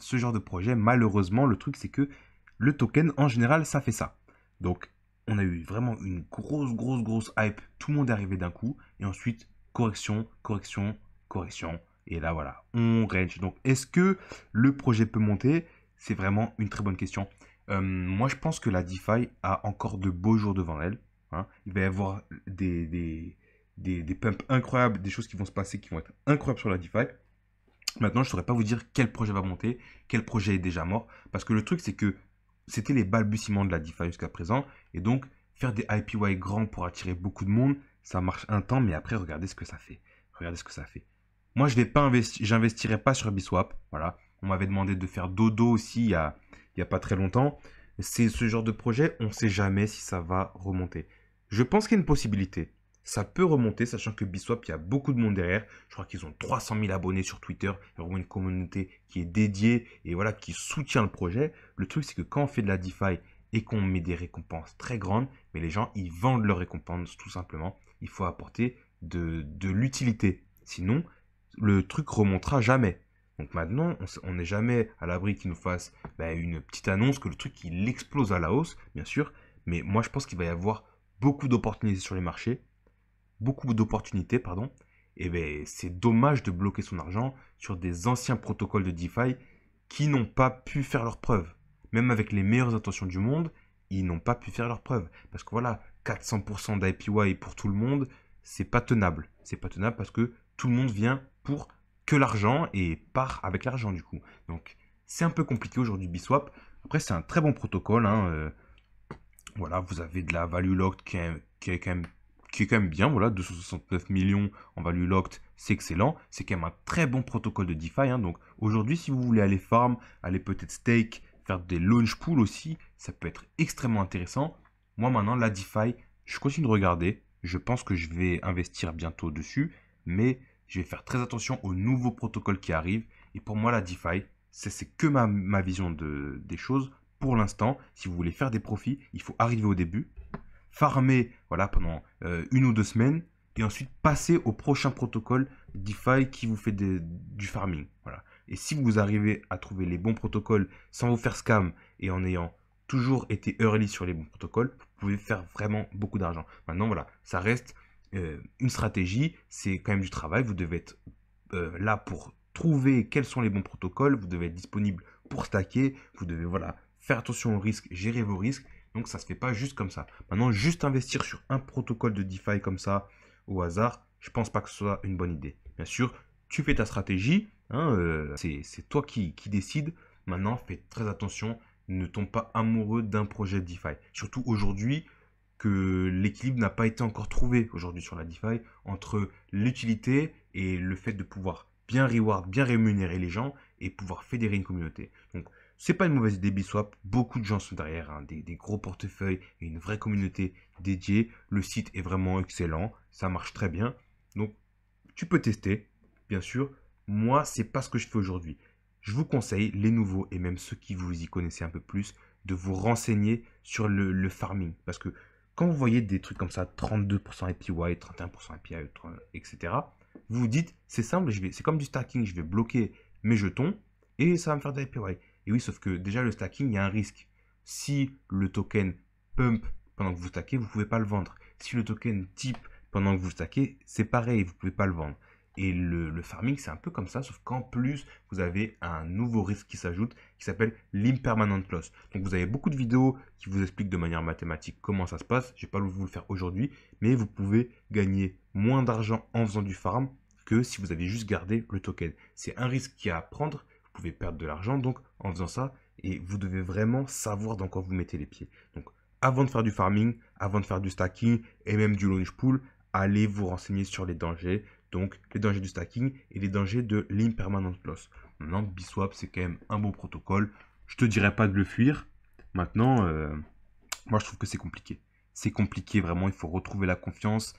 ce genre de projet, malheureusement, le truc, c'est que le token, en général, ça fait ça. Donc, on a eu vraiment une grosse hype. Tout le monde est arrivé d'un coup. Et ensuite, correction. Et là, voilà, on range. Donc, est-ce que le projet peut monter? C'est vraiment une très bonne question. Moi, je pense que la DeFi a encore de beaux jours devant elle, hein. Il va y avoir des pumps incroyables, des choses qui vont se passer qui vont être incroyables sur la DeFi. Maintenant, je ne saurais pas vous dire quel projet va monter, quel projet est déjà mort. Parce que le truc, c'est que c'était les balbutiements de la DeFi jusqu'à présent. Et donc, faire des IPY grands pour attirer beaucoup de monde, ça marche un temps. Mais après, regardez ce que ça fait. Regardez ce que ça fait. Moi, je vais pas j'investirai pas sur Biswap. Voilà. On m'avait demandé de faire Dodo aussi il y a pas très longtemps. C'est ce genre de projet, on ne sait jamais si ça va remonter. Je pense qu'il y a une possibilité. Ça peut remonter, sachant que Biswap, il y a beaucoup de monde derrière. Je crois qu'ils ont 300 000 abonnés sur Twitter. Il y a vraiment une communauté qui est dédiée et voilà, qui soutient le projet. Le truc, c'est que quand on fait de la DeFi et qu'on met des récompenses très grandes, mais les gens, ils vendent leurs récompenses tout simplement. Il faut apporter de l'utilité. Sinon, le truc remontera jamais. Donc maintenant, on n'est jamais à l'abri qu'il nous fasse une petite annonce que le truc il explose à la hausse, bien sûr. Mais moi, je pense qu'il va y avoir beaucoup d'opportunités sur les marchés. Beaucoup d'opportunités, pardon. Et c'est dommage de bloquer son argent sur des anciens protocoles de DeFi qui n'ont pas pu faire leurs preuves. Même avec les meilleures intentions du monde, ils n'ont pas pu faire leurs preuves. Parce que voilà, 400% d'IPY pour tout le monde, c'est pas tenable. C'est pas tenable parce que tout le monde vient pour que l'argent et part avec l'argent du coup. Donc c'est un peu compliqué aujourd'hui Biswap. Après c'est un très bon protocole, hein. Voilà, vous avez de la value locked qui est quand même bien. Voilà, 269 millions en value locked, c'est excellent. C'est quand même un très bon protocole de DeFi, hein. Donc aujourd'hui si vous voulez aller farm, aller peut-être stake, faire des launch pools aussi, ça peut être extrêmement intéressant. Moi maintenant la DeFi, je continue de regarder. Je pense que je vais investir bientôt dessus, mais je vais faire très attention aux nouveaux protocoles qui arrivent. Et pour moi, la DeFi, c'est que ma vision des choses. Pour l'instant, si vous voulez faire des profits, il faut arriver au début, farmer voilà, pendant 1 ou 2 semaines, et ensuite passer au prochain protocole DeFi qui vous fait du farming. Voilà. Et si vous arrivez à trouver les bons protocoles sans vous faire scam et en ayant toujours été early sur les bons protocoles, vous pouvez faire vraiment beaucoup d'argent. Maintenant, voilà, ça reste une stratégie, c'est quand même du travail. Vous devez être là pour trouver quels sont les bons protocoles, vous devez être disponible pour stacker, vous devez voilà, faire attention aux risques, gérer vos risques. Donc ça ne se fait pas juste comme ça. Maintenant, juste investir sur un protocole de DeFi comme ça, au hasard, je ne pense pas que ce soit une bonne idée. Bien sûr, tu fais ta stratégie, hein, c'est toi qui décides. Maintenant, fais très attention, ne tombe pas amoureux d'un projet DeFi. Surtout aujourd'hui, que l'équilibre n'a pas été encore trouvé aujourd'hui sur la DeFi entre l'utilité et le fait de pouvoir bien reward, bien rémunérer les gens et pouvoir fédérer une communauté. Donc, c'est pas une mauvaise idée Biswap, beaucoup de gens sont derrière, hein, des gros portefeuilles et une vraie communauté dédiée. Le site est vraiment excellent, ça marche très bien. Donc, tu peux tester, bien sûr. Moi, c'est pas ce que je fais aujourd'hui. Je vous conseille, les nouveaux et même ceux qui vous y connaissez un peu plus, de vous renseigner sur le farming. Parce que quand vous voyez des trucs comme ça, 32% APY, 31% API, etc., vous vous dites, c'est simple, c'est comme du stacking, je vais bloquer mes jetons et ça va me faire des APY. Et oui, sauf que déjà, le stacking, il y a un risque. Si le token pump pendant que vous stackez, vous ne pouvez pas le vendre. Si le token type pendant que vous stackez, c'est pareil, vous ne pouvez pas le vendre. Et le farming, c'est un peu comme ça, sauf qu'en plus, vous avez un nouveau risque qui s'ajoute, qui s'appelle l'impermanent loss. Donc, vous avez beaucoup de vidéos qui vous expliquent de manière mathématique comment ça se passe. Je ne vais pas vous le faire aujourd'hui, mais vous pouvez gagner moins d'argent en faisant du farm que si vous aviez juste gardé le token. C'est un risque qui est à prendre. Vous pouvez perdre de l'argent donc en faisant ça, et vous devez vraiment savoir dans quoi vous mettez les pieds. Donc, avant de faire du farming, avant de faire du stacking et même du launch pool, allez vous renseigner sur les dangers. Donc, les dangers du stacking et les dangers de l'impermanent loss. Maintenant, Biswap, c'est quand même un beau protocole. Je te dirais pas de le fuir. Maintenant, moi, je trouve que c'est compliqué. C'est compliqué, vraiment. Il faut retrouver la confiance.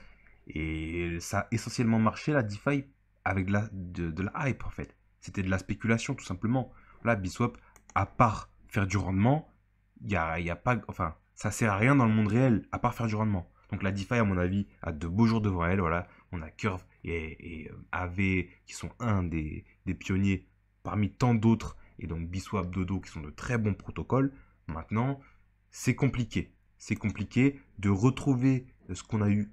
Et ça a essentiellement marché, la DeFi, avec de la hype, en fait. C'était de la spéculation, tout simplement. Là, Biswap, à part faire du rendement, il y a pas... Enfin, ça sert à rien dans le monde réel, à part faire du rendement. Donc, la DeFi, à mon avis, a de beaux jours devant elle. Voilà, on a Curve et AV qui sont un des pionniers parmi tant d'autres, et donc Biswap, Dodo qui sont de très bons protocoles. Maintenant, c'est compliqué. C'est compliqué de retrouver ce qu'on a eu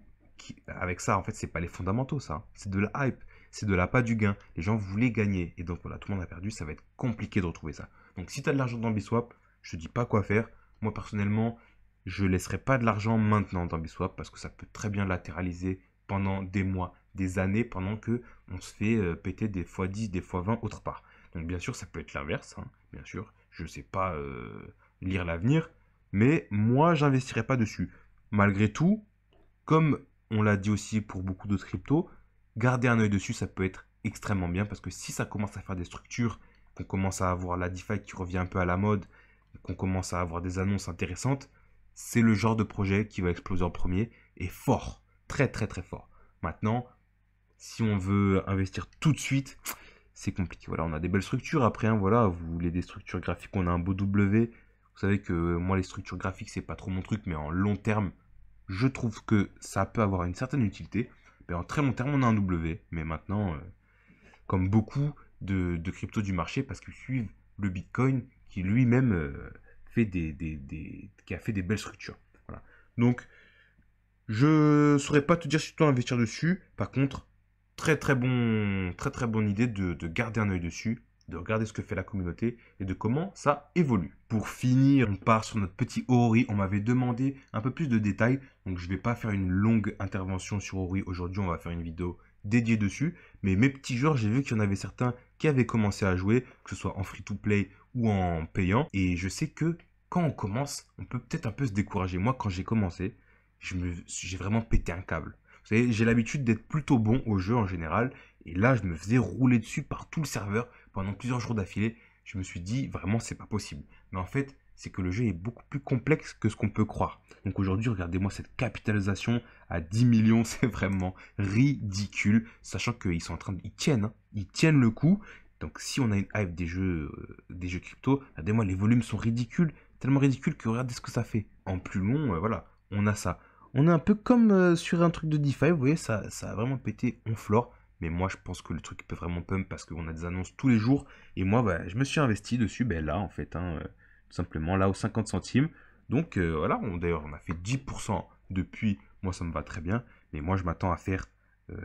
avec ça. En fait, c'est pas les fondamentaux, ça. C'est de la hype, c'est de l'appât du gain. Les gens voulaient gagner, et donc voilà, tout le monde a perdu. Ça va être compliqué de retrouver ça. Donc, si tu as de l'argent dans Biswap, je te dis pas quoi faire. Moi, personnellement, je laisserai pas de l'argent maintenant dans Biswap parce que ça peut très bien latéraliser pendant des mois, des années, pendant que on se fait péter des fois 10, des fois 20 autre part. Donc bien sûr, ça peut être l'inverse, hein, bien sûr. Je ne sais pas lire l'avenir, mais moi, j'investirai pas dessus. Malgré tout, comme on l'a dit aussi pour beaucoup d'autres cryptos, garder un œil dessus, ça peut être extrêmement bien parce que si ça commence à faire des structures, qu'on commence à avoir la DeFi qui revient un peu à la mode, qu'on commence à avoir des annonces intéressantes, c'est le genre de projet qui va exploser en premier et fort, très très très fort. Maintenant, si on veut investir tout de suite, c'est compliqué. Voilà, on a des belles structures. Après, hein, voilà, vous voulez des structures graphiques, on a un beau W. Vous savez que moi, les structures graphiques, c'est pas trop mon truc, mais en long terme, je trouve que ça peut avoir une certaine utilité. Mais en très long terme, on a un W. Mais maintenant, comme beaucoup de cryptos du marché, parce qu'ils suivent le Bitcoin qui lui-même qui a fait des belles structures. Voilà. Donc, je ne saurais pas te dire si tu dois investir dessus. Par contre, très bonne idée de garder un œil dessus, de regarder ce que fait la communauté et de comment ça évolue. Pour finir, on part sur notre petit Aurori. On m'avait demandé un peu plus de détails, donc je ne vais pas faire une longue intervention sur Aurori. Aujourd'hui, on va faire une vidéo dédiée dessus. Mais mes petits joueurs, j'ai vu qu'il y en avait certains qui avaient commencé à jouer, que ce soit en free-to-play ou en payant. Et je sais que quand on commence, on peut peut-être un peu se décourager. Moi, quand j'ai commencé, j'ai vraiment pété un câble. Vous savez, j'ai l'habitude d'être plutôt bon au jeu en général. Et là, je me faisais rouler dessus par tout le serveur pendant plusieurs jours d'affilée. Je me suis dit, vraiment, c'est pas possible. Mais en fait, c'est que le jeu est beaucoup plus complexe que ce qu'on peut croire. Donc aujourd'hui, regardez-moi cette capitalisation à 10 millions. C'est vraiment ridicule. Sachant qu'ils sont en train de... Ils tiennent, hein, ils tiennent le coup. Donc si on a une hype des jeux crypto, regardez-moi, les volumes sont ridicules. Tellement ridicules que regardez ce que ça fait. En plus long, voilà, on a ça. On est un peu comme sur un truc de DeFi, vous voyez, ça a vraiment pété, on flore. Mais moi, je pense que le truc peut vraiment pump parce qu'on a des annonces tous les jours. Et moi, bah, je me suis investi dessus, ben là, en fait, hein, tout simplement, là, aux 50 centimes. Donc, voilà, d'ailleurs, on a fait 10% depuis. Moi, ça me va très bien. Mais moi, je m'attends à faire,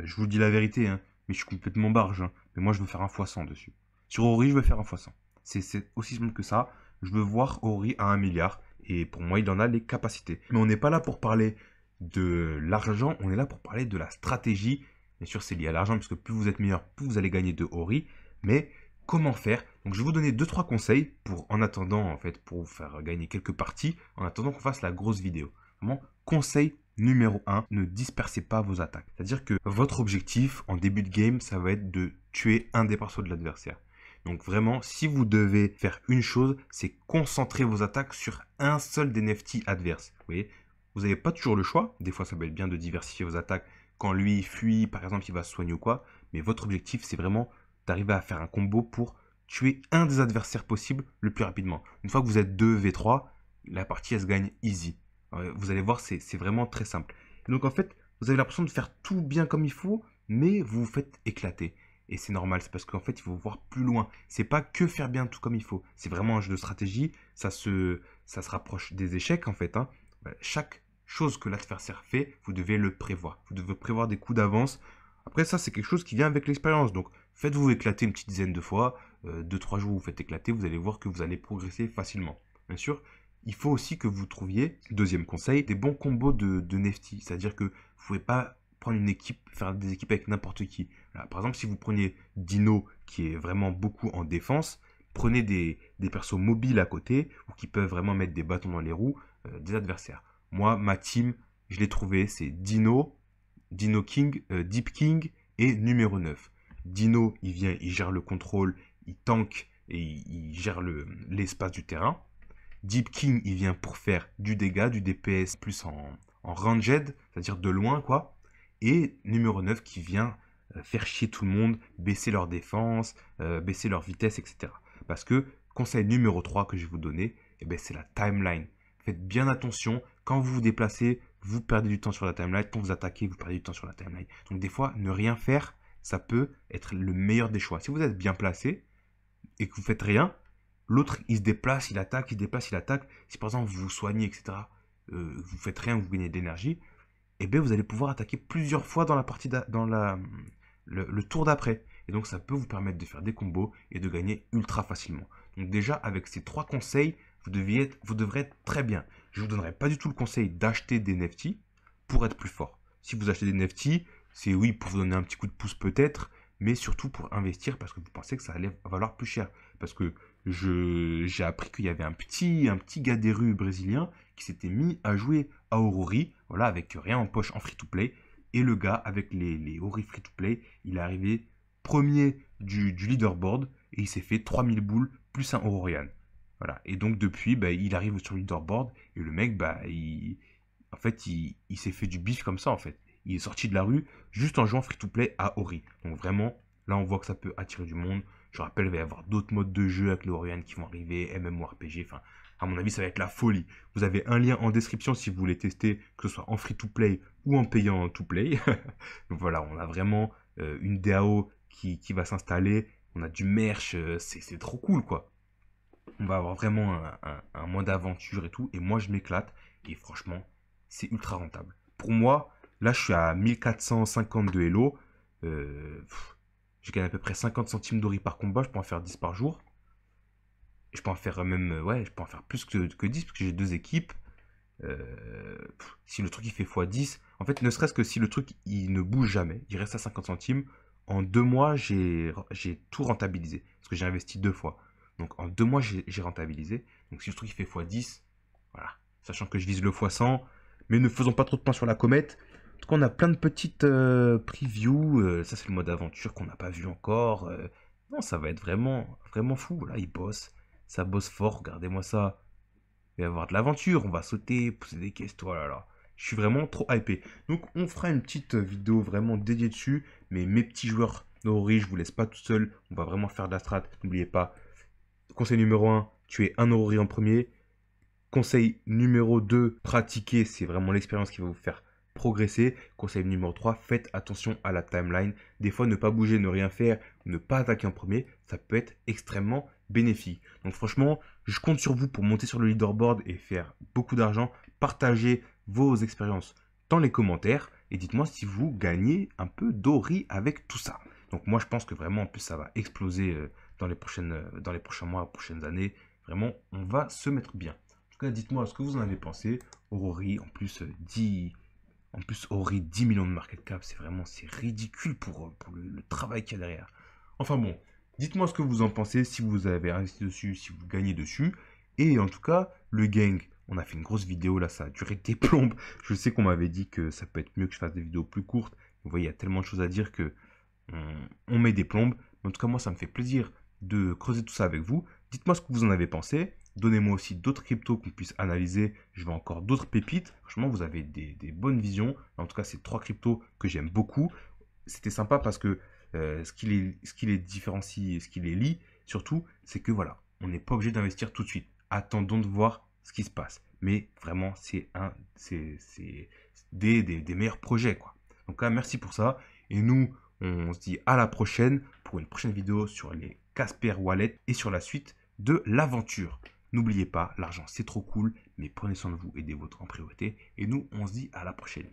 je vous dis la vérité, hein, mais je suis complètement barge. Hein, mais moi, je veux faire un x100 dessus. Sur Aurori, je veux faire un x100. C'est aussi simple que ça. Je veux voir Aurori à 1 milliard. Et pour moi, il en a les capacités. Mais on n'est pas là pour parler de l'argent, on est là pour parler de la stratégie Bien sûr, c'est lié à l'argent, parce que plus vous êtes meilleur, plus vous allez gagner de Ori. Mais comment faire? Donc, je vais vous donner 2-3 conseils pour, en attendant, en fait, pour vous faire gagner quelques parties, en attendant qu'on fasse la grosse vidéo. Vraiment, conseil numéro 1, ne dispersez pas vos attaques. C'est-à-dire que votre objectif en début de game, ça va être de tuer un des persos de l'adversaire. Donc vraiment, si vous devez faire une chose, c'est concentrer vos attaques sur un seul des NFT adverses. Vous voyez, vous n'avez pas toujours le choix. Des fois, ça peut être bien de diversifier vos attaques. Quand lui fuit, par exemple, il va se soigner ou quoi. Mais votre objectif, c'est vraiment d'arriver à faire un combo pour tuer un des adversaires possibles le plus rapidement. Une fois que vous êtes 2v3, la partie, elle se gagne easy. Vous allez voir, c'est vraiment très simple. Et donc en fait, vous avez l'impression de faire tout bien comme il faut, mais vous vous faites éclater. Et c'est normal, c'est parce qu'en fait, il faut voir plus loin. C'est pas que faire bien tout comme il faut. C'est vraiment un jeu de stratégie. Ça se rapproche des échecs, en fait. Hein. Chaque chose que l'adversaire fait, vous devez le prévoir. Vous devez prévoir des coups d'avance. Après, ça, c'est quelque chose qui vient avec l'expérience. Donc, faites-vous éclater une petite dizaine de fois. 2-3 jours, vous faites éclater. Vous allez voir que vous allez progresser facilement. Bien sûr, il faut aussi que vous trouviez, deuxième conseil, des bons combos de Nefty. C'est-à-dire que vous ne pouvez pas prendre une équipe, faire des équipes avec n'importe qui. Là, par exemple, si vous preniez Dino, qui est vraiment beaucoup en défense, prenez des persos mobiles à côté, ou qui peuvent vraiment mettre des bâtons dans les roues des adversaires. Moi, ma team, je l'ai trouvé, c'est Dino, Dino King, Deep King et numéro 9. Dino, il vient, il gère le contrôle, il tank et il gère l'espace du terrain. Deep King, il vient pour faire du dégât, du DPS plus en ranged, c'est-à-dire de loin, quoi. Et numéro 9 qui vient faire chier tout le monde, baisser leur défense, baisser leur vitesse, etc. Parce que, conseil numéro 3 que je vais vous donner, eh ben, c'est la timeline. Faites bien attention, quand vous vous déplacez, vous perdez du temps sur la timeline. Quand vous attaquez, vous perdez du temps sur la timeline. Donc des fois, ne rien faire, ça peut être le meilleur des choix. Si vous êtes bien placé et que vous faites rien, l'autre, il se déplace, il attaque, il se déplace, il attaque. Si par exemple, vous vous soignez, etc., vous faites rien, vous gagnez de l'énergie, eh bien, vous allez pouvoir attaquer plusieurs fois dans la partie, le tour d'après. Et donc, ça peut vous permettre de faire des combos et de gagner ultra facilement. Donc déjà, avec ces 3 conseils, vous devrez être très bien. Je ne vous donnerai pas du tout le conseil d'acheter des NFT pour être plus fort. Si vous achetez des NFT, c'est oui, pour vous donner un petit coup de pouce peut-être, mais surtout pour investir parce que vous pensez que ça allait valoir plus cher. Parce que j'ai appris qu'il y avait un petit gars des rues brésilien qui s'était mis à jouer à Orori, voilà, avec rien en poche en free-to-play. Et le gars, avec les Ori free-to-play, il est arrivé premier du leaderboard et il s'est fait 3000 boules plus un Aurorian. Voilà. Et donc depuis, bah, il arrive sur le leaderboard et le mec, bah, il s'est fait du bif comme ça en fait. Il est sorti de la rue juste en jouant free-to-play à Ori. Donc vraiment, là on voit que ça peut attirer du monde. Je rappelle, il va y avoir d'autres modes de jeu avec le Aurorian qui vont arriver, MMORPG, enfin, à mon avis, ça va être la folie. Vous avez un lien en description si vous voulez tester, que ce soit en free-to-play ou en payant en to-play. Donc voilà, on a vraiment une DAO qui va s'installer. On a du merch, c'est trop cool, quoi. On va avoir vraiment un mois d'aventure et tout. Et moi, je m'éclate. Et franchement, c'est ultra rentable. Pour moi, là, je suis à 1450 de Hello. Je gagne à peu près 50 centimes d'Ori par combat. Je peux en faire 10 par jour. Je peux en faire même, ouais, je peux en faire plus que 10 parce que j'ai 2 équipes. Si le truc il fait x10, en fait, ne serait-ce que si le truc il ne bouge jamais, il reste à 50 centimes. En 2 mois, j'ai tout rentabilisé parce que j'ai investi 2 fois. Donc en 2 mois, j'ai rentabilisé. Donc si le truc il fait x10, voilà. Sachant que je vise le x100, mais ne faisons pas trop de pain sur la comète. En tout cas, on a plein de petites previews. Ça, c'est le mode aventure qu'on n'a pas vu encore. Non, ça va être vraiment, vraiment fou. Là, il bosse. Ça bosse fort. Regardez-moi ça. Il va y avoir de l'aventure. On va sauter, poser des questions. Oh là là. Je suis vraiment trop hypé. Donc, on fera une petite vidéo vraiment dédiée dessus. Mais mes petits joueurs d'Ori, je vous laisse pas tout seul. On va vraiment faire de la strat. N'oubliez pas. Conseil numéro 1, tuer un Ori en premier. Conseil numéro 2, pratiquer. C'est vraiment l'expérience qui va vous faire progresser. Conseil numéro 3, faites attention à la timeline. Des fois, ne pas bouger, ne rien faire, ne pas attaquer en premier, ça peut être extrêmement bénéfique. Donc franchement, je compte sur vous pour monter sur le leaderboard et faire beaucoup d'argent. Partagez vos expériences dans les commentaires et dites-moi si vous gagnez un peu d'Ori avec tout ça. Donc moi, je pense que vraiment, en plus, ça va exploser dans les prochains mois, prochaines années. Vraiment, on va se mettre bien. En tout cas, dites-moi ce que vous en avez pensé. Orori, en plus, 10 En plus, Ori, 10 millions de market cap, c'est ridicule pour le travail qu'il y a derrière. Enfin bon, dites-moi ce que vous en pensez, si vous avez investi dessus, si vous gagnez dessus. Et en tout cas, le gang, on a fait une grosse vidéo, là, ça a duré des plombes. Je sais qu'on m'avait dit que ça peut être mieux que je fasse des vidéos plus courtes. Vous voyez, il y a tellement de choses à dire que on met des plombes. Mais en tout cas, moi, ça me fait plaisir de creuser tout ça avec vous. Dites-moi ce que vous en avez pensé. Donnez-moi aussi d'autres cryptos qu'on puisse analyser. Je veux encore d'autres pépites. Franchement, vous avez des bonnes visions. En tout cas, c'est 3 cryptos que j'aime beaucoup. C'était sympa parce que ce qui les différencie et ce qui les lie, surtout, c'est que voilà, on n'est pas obligé d'investir tout de suite. Attendons de voir ce qui se passe. Mais vraiment, c'est des meilleurs projets, quoi. Donc là, merci pour ça. Et nous, on se dit à la prochaine pour une prochaine vidéo sur les Casper Wallet et sur la suite de l'aventure. N'oubliez pas, l'argent c'est trop cool, mais prenez soin de vous, aidez votre en priorité. Et nous, on se dit à la prochaine.